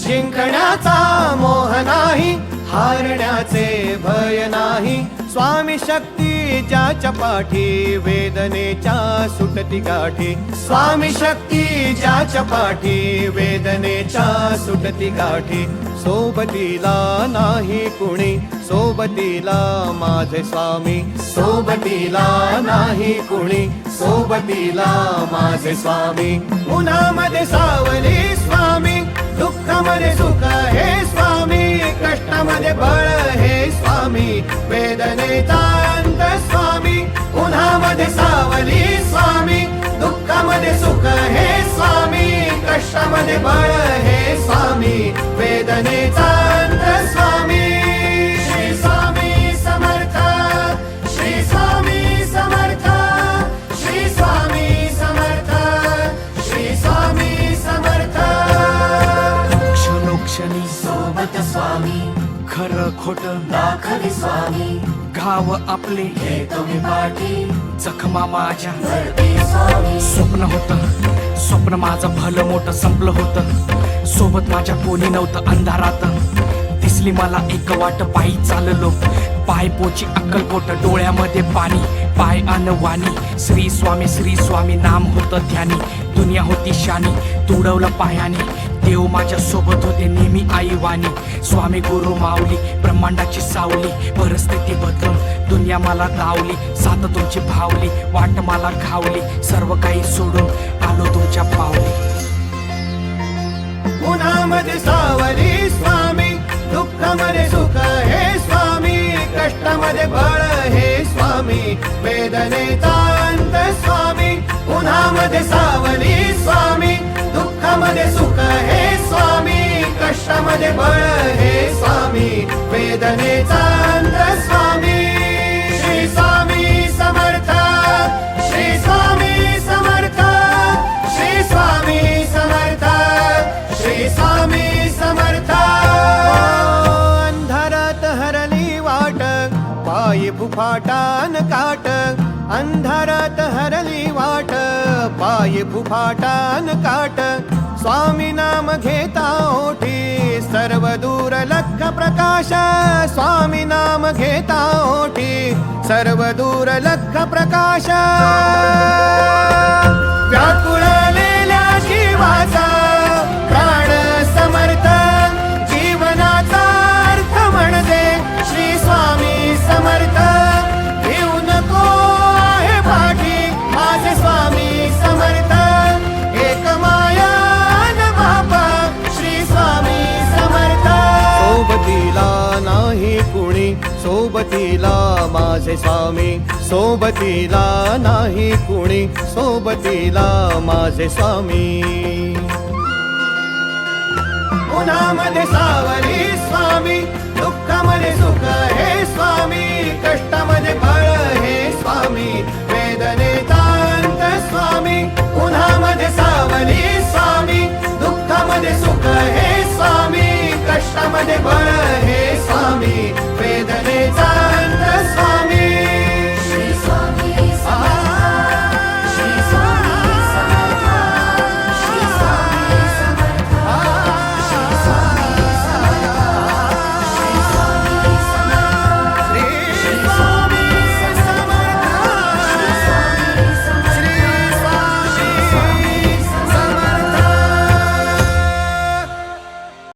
जिंकण्याचा मोह नाही, हारण्याचे भय नाही. स्वामी शक्ती ज्याच्या पाठी, वेदनेच्या सुटती गाठी. स्वामी शक्ती ज्याच्या पाठी, वेदनेच्या सुटती गाठी. सोबतीला नाही कुणी, सोबतीला माझे स्वामी. सोबतीला नाही कुणी, सोबतीला माझे स्वामी. उन्हामध्ये सावली स्वामी, दुःखामध्ये सुख हे स्वामी. कष्टामध्ये बळ हे स्वामी, वेदनेचा अंत स्वामी. उन्हामध्ये सावली स्वामी, दुःखामध्ये सुख हे स्वामी. कष्टामध्ये बळ हे स्वामी, वेदनेचा अंत स्वामी. श्री स्वामी समर्थ, श्री स्वामी समर्थ, श्री स्वामी समर्थ, श्री स्वामी समर्थ. क्षणोक्षणी सोबत स्वामी, खरं खोट दाखवी स्वामी. गाव आपले हे तुम्ही पाठी, जखमा माझ्या भरती स्वामी. स्वप्न होतं, स्वप्न माझं भलं मोठं संपलं होतं. सोबत माझ्या कोणी नव्हतं अंधारात. दिसली मला एक वाट, पायी चाललो. पाय पोची अक्कलकोट, डोळ्यामध्ये पाणी, पाय अन वाणी. श्री स्वामी नाम होतं ध्यानी. दुनिया होती शानी, तुडवलं पायाने. देव माझ्या सोबत होते नेहमी आई वाणी. स्वामी गुरु माऊली, ब्रह्मांडाची सावली. परिस्थिती बदलून दुनिया मला धावली. साथ तुमची भावली, वाट मला घावली. सर्व काही सोडून आलो तुमच्या पावली. उन्हामध्ये सावली स्वामी, दुःखामध्ये सुख हे स्वामी. कष्टामध्ये बळ हे स्वामी, वेदनेचा अंत स्वामी. उन्हामध्ये सावली स्वामी, दुःखामध्ये सुख हे स्वामी. कष्टामध्ये बळ हे स्वामी, वेदनेचा अंत स्वामी. श्री स्वामी समर्थ, श्री स्वामी समर्थ, श्री स्वामी समर्थ, श्री स्वामी समर्थ. अंधारात हरली वाट, पायी फुफाटान काट. अंधारात हरली वाट, पायी फुफाटान काट. स्वामी नाम घेता ओठी, सर्व दूर लख प्रकाश. स्वामी नाम घेता ओठी, सर्व दूर लख प्रकाश. व्याकुळलेल्या जीवाचा प्राण समर्थ, जीवनाचा अर्थ म्हणजे श्री स्वामी समर्थ. घेऊ नको आहे पाठी, माझे स्वामी समर्थ. एक माया न बापा, श्री स्वामी समर्थ. सोबतीला नाही कुणी, सोबतीला माझे स्वामी. सोबतीला नाही कुणी, सोबतीला माझे स्वामी. उन्हामध्ये सावली स्वामी, दुःखामध्ये सुख